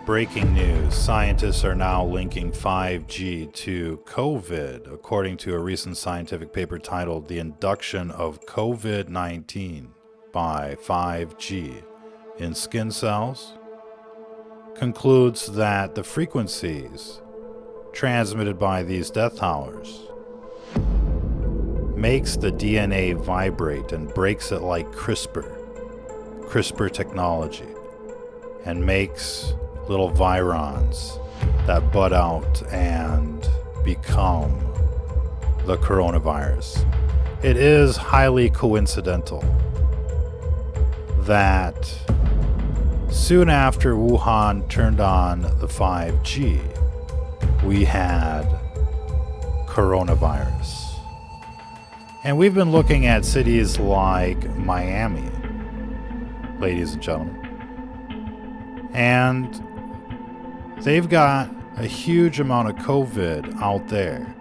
Breaking news. Scientists are now linking 5G to COVID, according to a recent scientific paper titled The Induction of COVID-19 by 5G in Skin Cells. Concludes that the frequencies transmitted by these death towers makes the DNA vibrate and breaks it like CRISPR technology, and makes little virons that bud out and become the coronavirus. It is highly coincidental that soon after Wuhan turned on the 5G, we had coronavirus. And we've been looking at cities like Miami, ladies and gentlemen. And they've got a huge amount of COVID out there.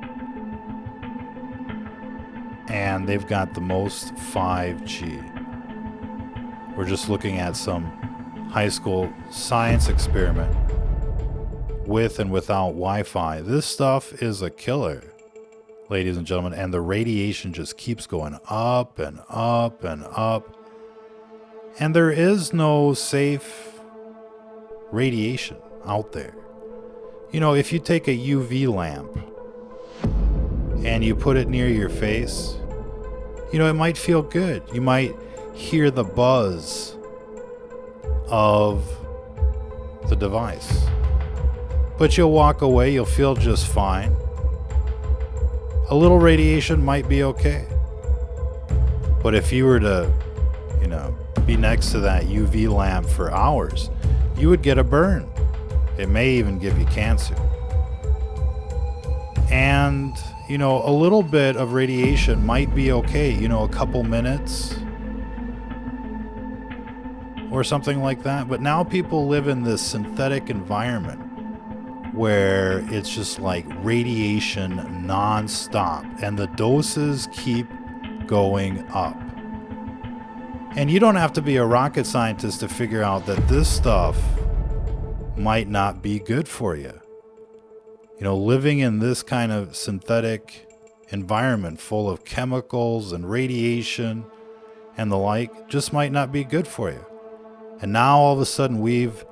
And they've got the most 5G. We're just looking at some high school science experiment with and without Wi-Fi. This stuff is a killer, ladies and gentlemen. And the radiation just keeps going up and up and up. And there is no safe radiation out there. You know, if you take a UV lamp and you put it near your face, you know, it might feel good. You might hear the buzz of the device. But you'll walk away, you'll feel just fine. A little radiation might be okay. But if you were to, you know, be next to that UV lamp for hours, you would get a burn. It may even give you cancer. And, you know, a little bit of radiation might be okay, you know, a couple minutes or something like that. But now people live in this synthetic environment where it's just like radiation non-stop, and the doses keep going up. And you don't have to be a rocket scientist to figure out that this stuff might not be good for you. You know, living in this kind of synthetic environment full of chemicals and radiation and the like just might not be good for you. And now all of a sudden we've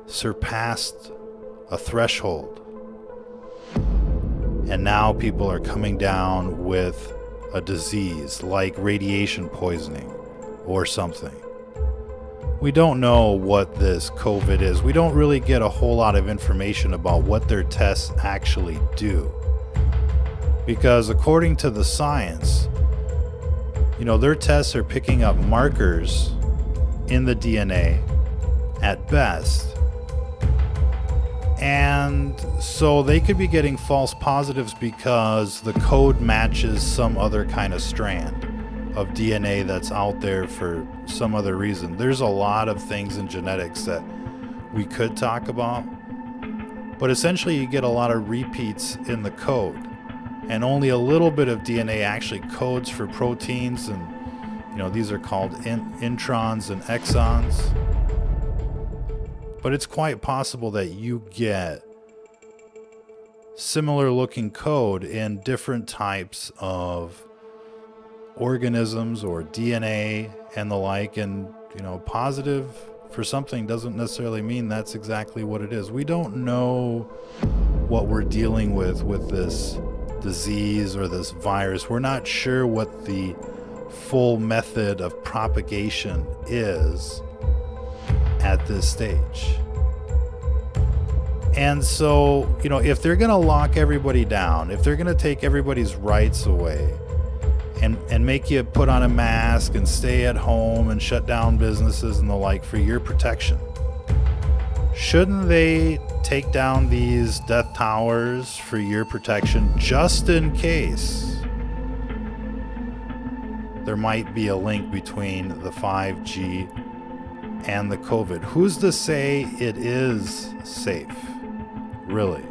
surpassed a threshold. And now people are coming down with a disease like radiation poisoning or something. We don't know what this COVID is. We don't really get a whole lot of information about what their tests actually do. Because according to the science, you know, their tests are picking up markers in the DNA at best. And so they could be getting false positives because the code matches some other kind of strand of DNA that's out there for some other reason. There's a lot of things in genetics that we could talk about, but essentially you get a lot of repeats in the code, and only a little bit of DNA actually codes for proteins, and you know, these are called introns and exons. But it's quite possible that you get similar looking code in different types of organisms or DNA and the like, and you know, positive for something doesn't necessarily mean that's exactly what it is. We don't know what we're dealing with this disease or this virus. We're not sure what the full method of propagation is at this stage. And so, you know, if they're going to lock everybody down, if they're going to take everybody's rights away and make you put on a mask and stay at home and shut down businesses and the like for your protection, shouldn't they take down these death towers for your protection just in case there might be a link between the 5G and the COVID? Who's to say it is safe? Really?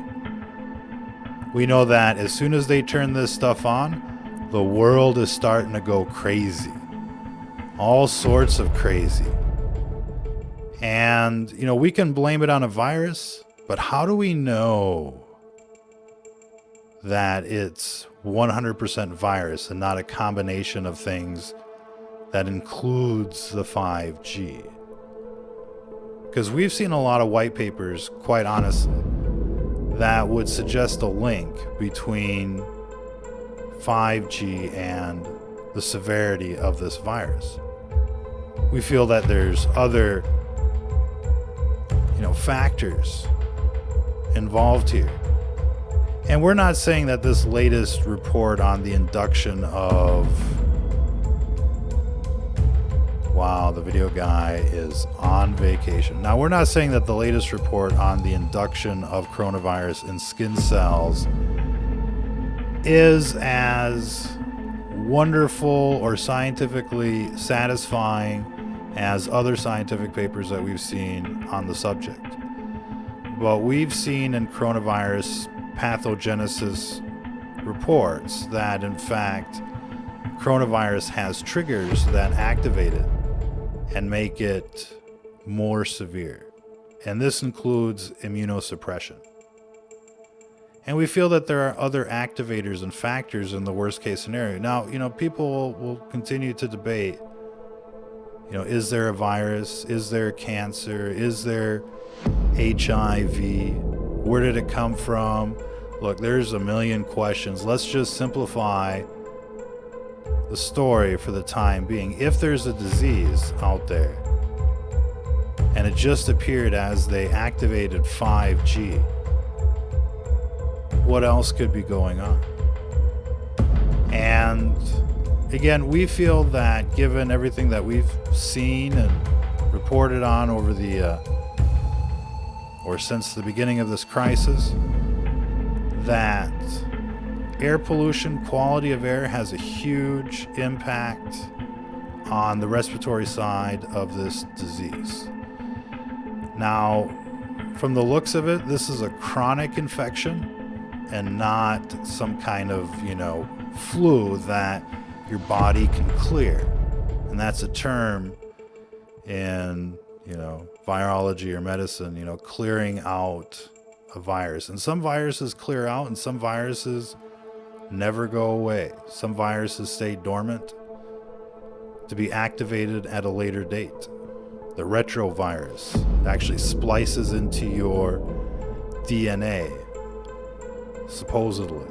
We know that as soon as they turn this stuff on, the world is starting to go crazy. All sorts of crazy. And, you know, we can blame it on a virus, but how do we know that it's 100% virus and not a combination of things that includes the 5G? Because we've seen a lot of white papers, quite honestly, that would suggest a link between 5G and the severity of this virus. We feel that there's other, factors involved here. And we're not saying that this latest report on the induction of... Wow, the video guy is on vacation. Now, we're not saying that the latest report on the induction of coronavirus in skin cells is as wonderful or scientifically satisfying as other scientific papers that we've seen on the subject. But we've seen in coronavirus pathogenesis reports that, in fact, coronavirus has triggers that activate it and make it more severe. And this includes immunosuppression. And we feel that there are other activators and factors in the worst case scenario. Now, people will continue to debate, is there a virus? Is there cancer? Is there HIV? Where did it come from? Look, there's a million questions. Let's just simplify the story for the time being. If there's a disease out there and it just appeared as they activated 5G, what else could be going on? And again, we feel that given everything that we've seen and reported on over since the beginning of this crisis, that air pollution, quality of air, has a huge impact on the respiratory side of this disease. Now, from the looks of it, this is a chronic infection and not some kind of, flu that your body can clear. And that's a term in, virology or medicine, clearing out a virus. And some viruses clear out and some viruses never go away. Some viruses stay dormant to be activated at a later date. The retrovirus actually splices into your DNA, supposedly.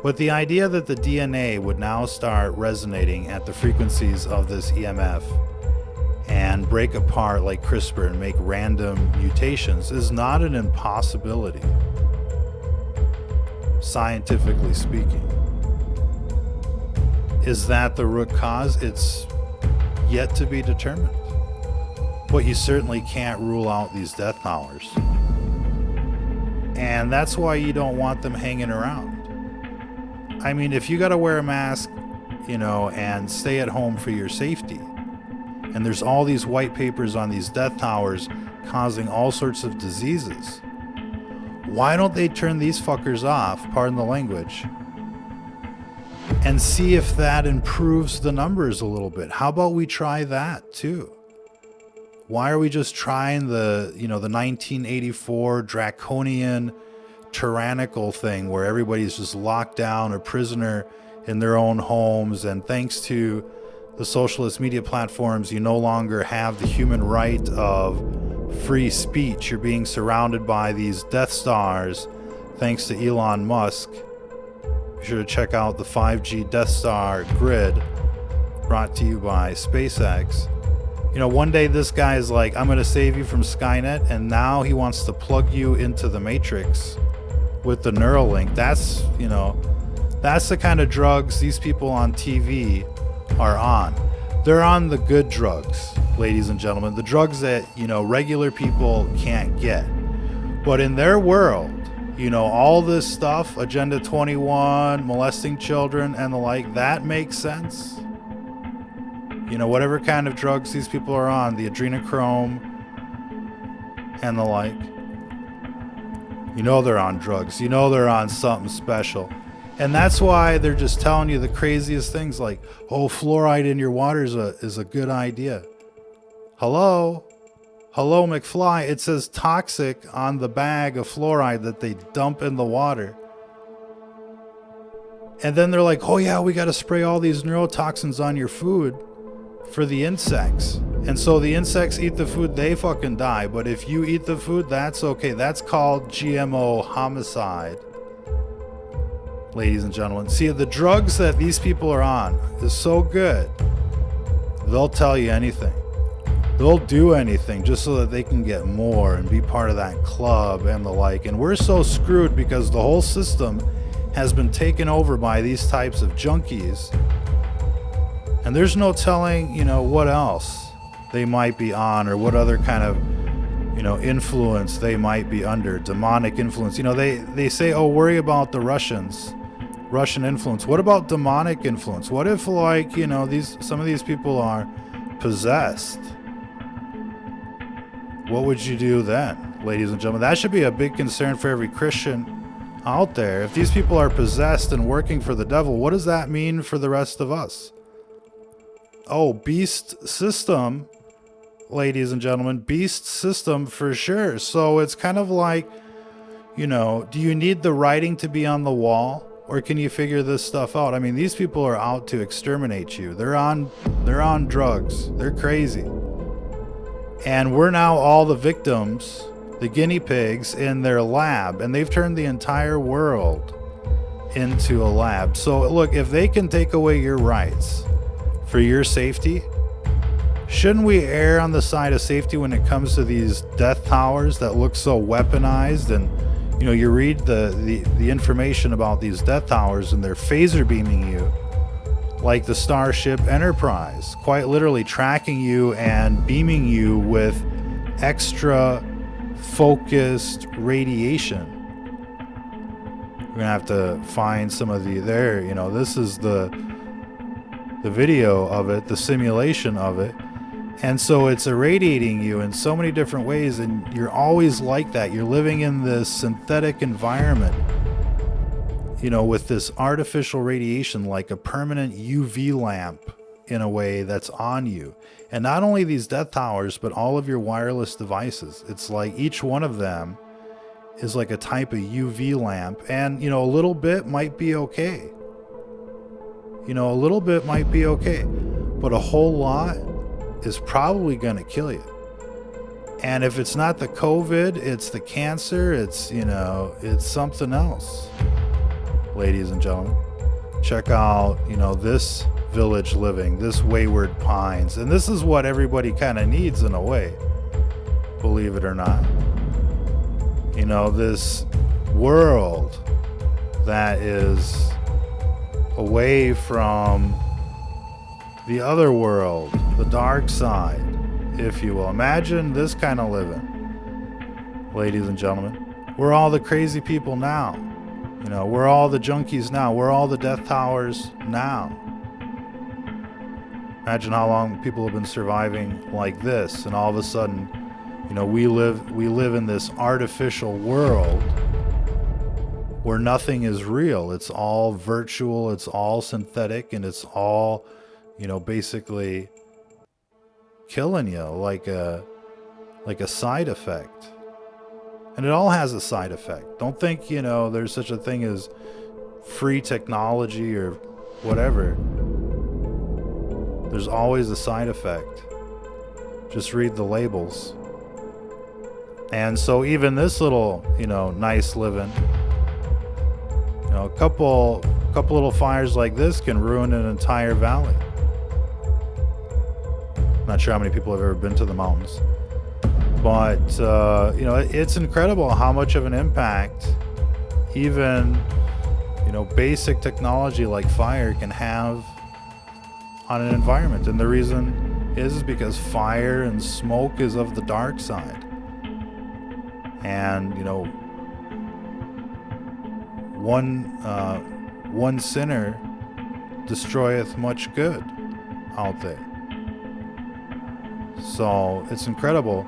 But the idea that the DNA would now start resonating at the frequencies of this EMF and break apart like CRISPR and make random mutations is not an impossibility, scientifically speaking. Is that the root cause? It's yet to be determined. But you certainly can't rule out these death hours. And that's why you don't want them hanging around. I mean, if you got to wear a mask, and stay at home for your safety, and there's all these white papers on these death towers causing all sorts of diseases, why don't they turn these fuckers off, pardon the language, and see if that improves the numbers a little bit? How about we try that too? Why are we just trying the 1984 draconian tyrannical thing where everybody's just locked down or prisoner in their own homes, and thanks to the socialist media platforms, you no longer have the human right of free speech. You're being surrounded by these Death Stars thanks to Elon Musk. Be sure to check out the 5G Death Star grid brought to you by SpaceX. One day this guy is like, I'm going to save you from Skynet, and now he wants to plug you into the Matrix with the Neuralink. That's the kind of drugs these people on TV are on. They're on the good drugs, ladies and gentlemen, the drugs that, regular people can't get. But in their world, all this stuff, Agenda 21, molesting children and the like, that makes sense. Whatever kind of drugs these people are on, the adrenochrome and the like, they're on drugs. They're on something special. And that's why they're just telling you the craziest things like, oh, fluoride in your water is a good idea. Hello? Hello, McFly. It says toxic on the bag of fluoride that they dump in the water. And then they're like, oh yeah, we got to spray all these neurotoxins on your food for the insects. And so the insects eat the food, they fucking die. But if you eat the food, that's okay. That's called GMO homicide. Ladies and gentlemen. See, the drugs that these people are on is so good. They'll tell you anything. They'll do anything just so that they can get more and be part of that club and the like. And we're so screwed because the whole system has been taken over by these types of junkies. And there's no telling, you know, what else they might be on or what other kind of, you know, influence they might be under, demonic influence. You know, they say, oh, worry about the Russian influence. What about demonic influence? What if, like, you know, some of these people are possessed? What would you do then, ladies and gentlemen? That should be a big concern for every Christian out there. If these people are possessed and working for the devil, what does that mean for the rest of us? Oh, beast system, ladies and gentlemen, beast system for sure. So it's kind of like, you know, do you need the writing to be on the wall, or can you figure this stuff out? I mean, these people are out to exterminate you. They're on drugs. They're crazy. And we're now all the victims, the guinea pigs in their lab, and they've turned the entire world into a lab. So look, if they can take away your rights for your safety, shouldn't we err on the side of safety when it comes to these death towers that look so weaponized? And you know, you read the information about these death towers and they're phaser beaming you like the Starship Enterprise, quite literally tracking you and beaming you with extra focused radiation. We're gonna have to find some of there, you know, this is the video of it, the simulation of it. And so it's irradiating you in so many different ways, and you're always like that. You're living in this synthetic environment, you know, with this artificial radiation, like a permanent UV lamp in a way that's on you. And not only these death towers, but all of your wireless devices. It's like each one of them is like a type of UV lamp. And, you know, a little bit might be okay. You know, a little bit might be okay. But a whole lot is probably going to kill you. And if it's not the COVID, it's the cancer, it's, you know, it's something else. Ladies and gentlemen, check out, you know, this village living, this wayward pines. And this is what everybody kind of needs in a way, believe it or not. You know, this world that is away from the other world, the dark side, if you will. Imagine this kind of living, ladies and gentlemen. We're all the crazy people now. You know, we're all the junkies now. We're all the death towers now. Imagine how long people have been surviving like this, and all of a sudden, you know, we live in this artificial world where nothing is real. It's all virtual, it's all synthetic, and it's all, you know, basically killing you like a side effect. And it all has a side effect. Don't think, you know, there's such a thing as free technology or whatever. There's always a side effect. Just read the labels. And so even this little, you know, nice living, you know, a couple little fires like this can ruin an entire valley. Not sure how many people have ever been to the mountains. But, you know, it's incredible how much of an impact even, you know, basic technology like fire can have on an environment. And the reason is because fire and smoke is of the dark side. And, you know, one sinner destroyeth much good out there. So it's incredible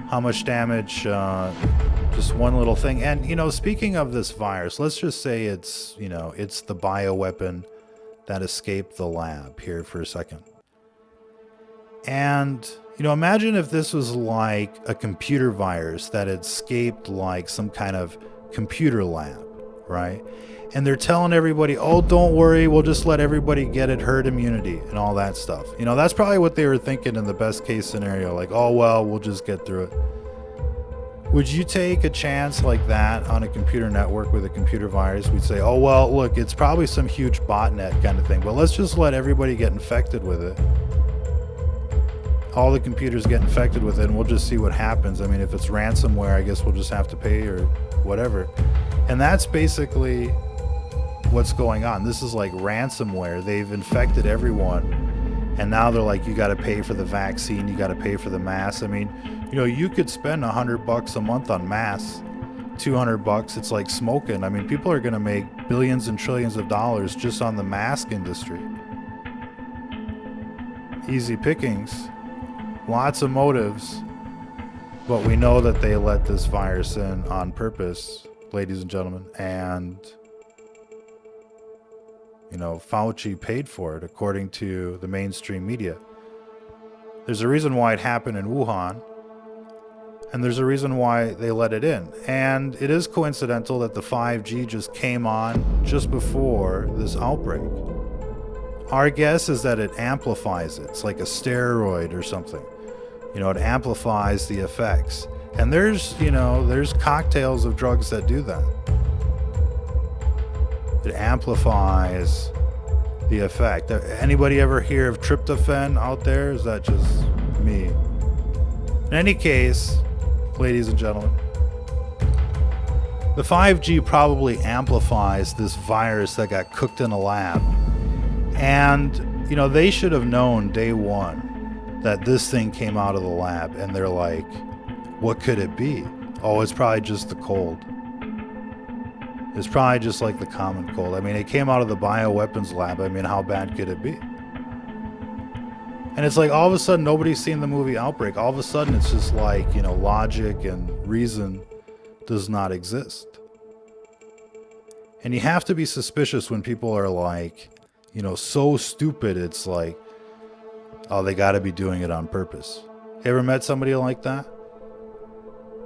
how much damage just one little thing. And, you know, speaking of this virus, let's just say it's, you know, it's the bioweapon that escaped the lab here for a second. And, You know, imagine if this was like a computer virus that had escaped like some kind of computer lab, right? And they're telling everybody, oh, don't worry, we'll just let everybody get it, herd immunity and all that stuff. You know, that's probably what they were thinking in the best case scenario. Like, oh, well, we'll just get through it. Would you take a chance like that on a computer network with a computer virus? We'd say, oh, well, look, it's probably some huge botnet kind of thing, but let's just let everybody get infected with it. All the computers get infected with it, and we'll just see what happens. I mean, if it's ransomware, I guess we'll just have to pay or whatever. And that's basically what's going on. This is like ransomware. They've infected everyone, and now they're like, you got to pay for the vaccine, you got to pay for the mask. I mean, you know, you could spend $100 a month on masks, $200. It's like smoking. I mean, people are going to make billions and trillions of dollars just on the mask industry. Easy pickings. Lots of motives, but we know that they let this virus in on purpose, ladies and gentlemen, and, you know, Fauci paid for it, according to the mainstream media. There's a reason why it happened in Wuhan, and there's a reason why they let it in. And it is coincidental that the 5G just came on just before this outbreak. Our guess is that it amplifies it. It's like a steroid or something. You know, it amplifies the effects. And there's, you know, there's cocktails of drugs that do that. It amplifies the effect. Anybody ever hear of tryptophan out there? Is that just me? In any case, ladies and gentlemen, the 5G probably amplifies this virus that got cooked in a lab. And, you know, they should have known day one that this thing came out of the lab, and they're like, what could it be? Oh, it's probably just the cold. It's probably just like the common cold. I mean, it came out of the bioweapons lab. I mean, how bad could it be? And it's like all of a sudden nobody's seen the movie Outbreak. All of a sudden it's just like, you know, logic and reason does not exist. And you have to be suspicious when people are like, you know, so stupid. It's like, oh, they got to be doing it on purpose. You ever met somebody like that?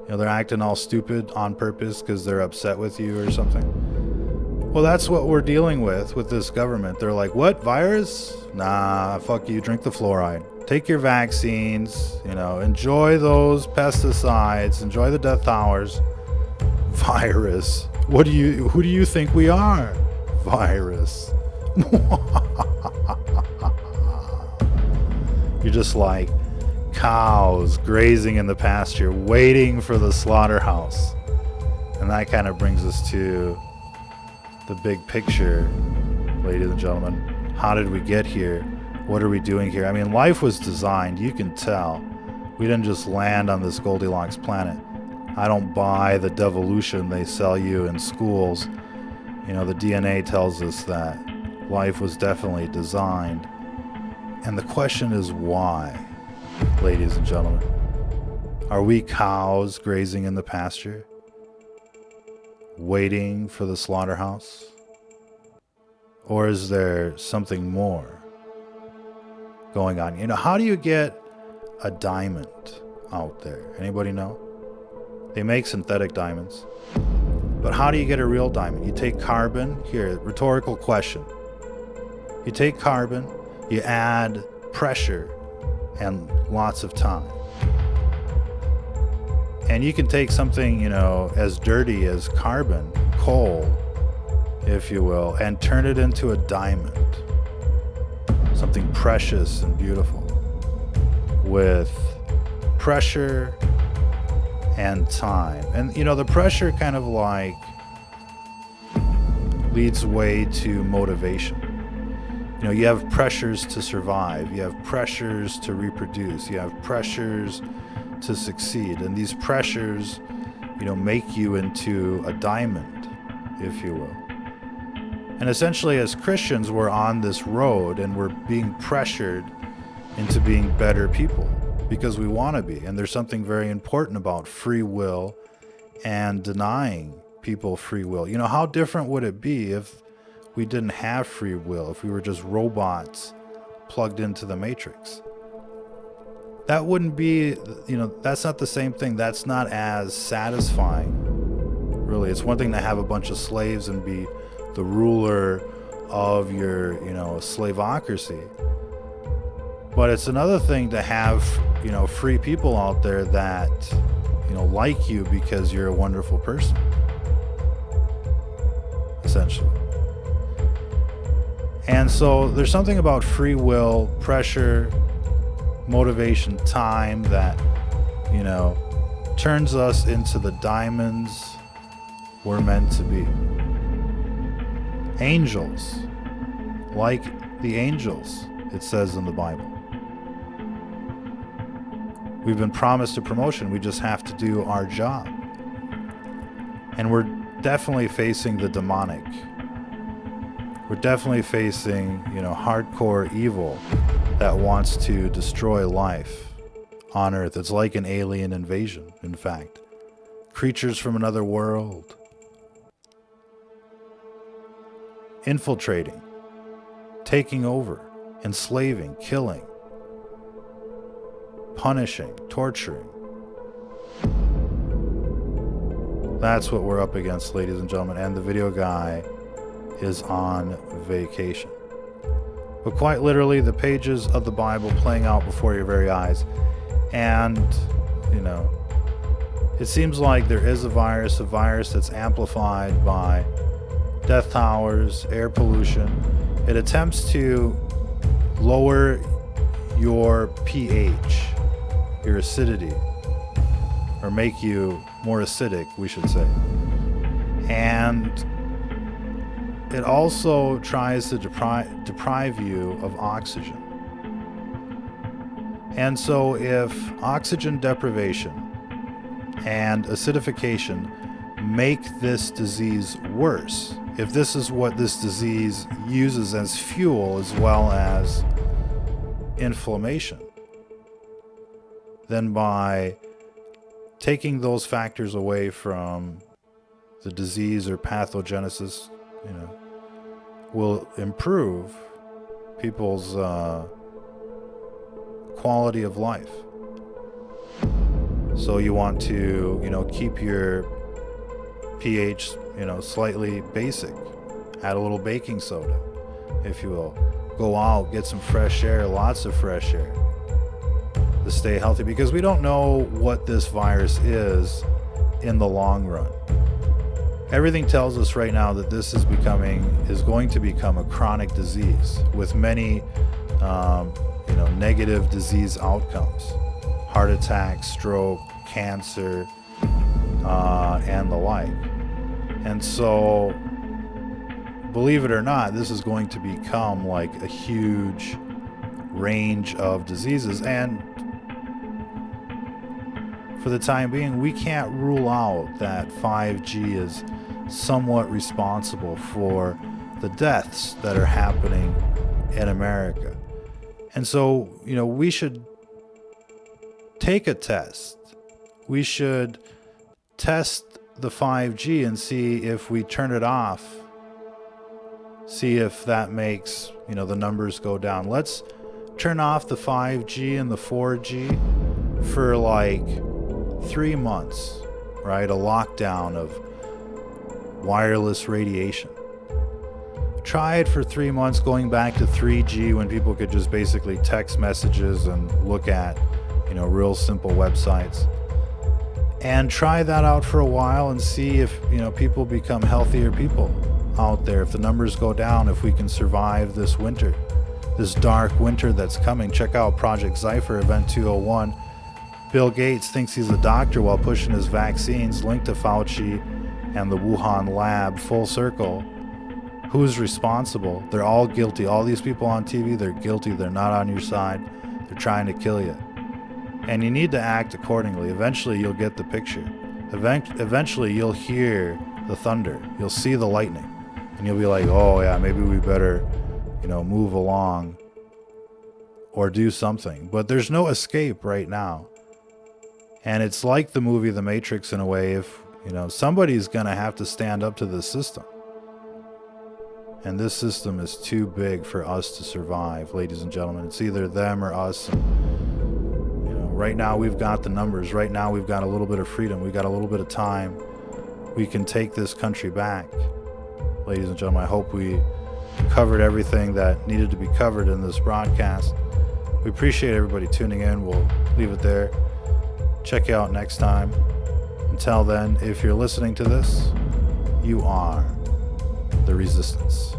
You know, they're acting all stupid on purpose because they're upset with you or something. Well, that's what we're dealing with this government. They're like, what, virus? Nah, fuck you, drink the fluoride. Take your vaccines, you know, enjoy those pesticides, enjoy the death hours. Virus. Who do you think we are? Virus. You're just like cows grazing in the pasture, waiting for the slaughterhouse. And that kind of brings us to the big picture, ladies and gentlemen. How did we get here? What are we doing here? I mean, life was designed, you can tell. We didn't just land on this Goldilocks planet. I don't buy the devolution they sell you in schools. You know, the DNA tells us that life was definitely designed. And the question is why, ladies and gentlemen? Are we cows grazing in the pasture, waiting for the slaughterhouse? Or is there something more going on? You know, how do you get a diamond out there? Anybody know? They make synthetic diamonds. But how do you get a real diamond? You take carbon. Here, rhetorical question. You take carbon, you add pressure and lots of time. And you can take something, you know, as dirty as carbon, coal, if you will, and turn it into a diamond. Something precious and beautiful with pressure and time. And, you know, the pressure kind of like leads way to motivation. You know, you have pressures to survive, you have pressures to reproduce, you have pressures to succeed, and these pressures, you know, make you into a diamond, if you will. And essentially, as Christians, we're on this road and we're being pressured into being better people because we want to be. And there's something very important about free will and denying people free will. You know, how different would it be if we didn't have free will, if we were just robots plugged into the matrix? that wouldn't be, that's not the same thing. That's not as satisfying, really. It's one thing to have a bunch of slaves and be the ruler of your, slaveocracy. But it's another thing to have, free people out there that, like you because you're a wonderful person, essentially. And so there's something about free will, pressure, motivation, time that, turns us into the diamonds we're meant to be. Angels, like the angels, it says in the Bible. We've been promised a promotion. We just have to do our job. And we're definitely facing the demonic. We're definitely facing, hardcore evil that wants to destroy life on Earth. It's like an alien invasion, in fact. Creatures from another world. Infiltrating. Taking over. Enslaving. Killing. Punishing. Torturing. That's what we're up against, ladies and gentlemen. And the video guy is on vacation. But quite literally, the pages of the Bible playing out before your very eyes. And, it seems like there is a virus that's amplified by death towers, air pollution. It attempts to lower your pH, your acidity, or make you more acidic, we should say. And it also tries to deprive you of oxygen. And so if oxygen deprivation and acidification make this disease worse, if this is what this disease uses as fuel as well as inflammation, then by taking those factors away from the disease or pathogenesis, will improve people's quality of life. So you want to, keep your pH, slightly basic. Add a little baking soda, if you will. Go out, get some fresh air, lots of fresh air, to stay healthy, because we don't know what this virus is in the long run. Everything tells us right now that this is going to become a chronic disease with many, negative disease outcomes. Heart attack, stroke, cancer, and the like. And so, believe it or not, this is going to become like a huge range of diseases. And for the time being, we can't rule out that 5G is somewhat responsible for the deaths that are happening in America. And so, we should take a test. We should test the 5G and see if we turn it off, see if that makes, the numbers go down. Let's turn off the 5G and the 4G for like 3 months, right? A lockdown of wireless radiation. Try it for 3 months, going back to 3G when people could just basically text messages and look at, real simple websites. And try that out for a while and see if, people become healthier people out there. If the numbers go down, if we can survive this winter, this dark winter that's coming. Check out Project ZYPHR Event 201. Bill Gates thinks he's a doctor while pushing his vaccines, linked to Fauci and the Wuhan lab. Full circle. Who's responsible? They're all guilty. All these people on TV, they're guilty. They're not on your side. They're trying to kill you. And you need to act accordingly. Eventually, you'll get the picture. Eventually, you'll hear the thunder. You'll see the lightning. And you'll be like, oh, yeah, maybe we better, move along or do something. But there's no escape right now. And it's like the movie The Matrix in a way. If, somebody's going to have to stand up to this system. And this system is too big for us to survive, ladies and gentlemen. It's either them or us. And, Right now we've got the numbers. Right now we've got a little bit of freedom. We've got a little bit of time. We can take this country back. Ladies and gentlemen, I hope we covered everything that needed to be covered in this broadcast. We appreciate everybody tuning in. We'll leave it there. Check you out next time. Until then, if you're listening to this, you are the resistance.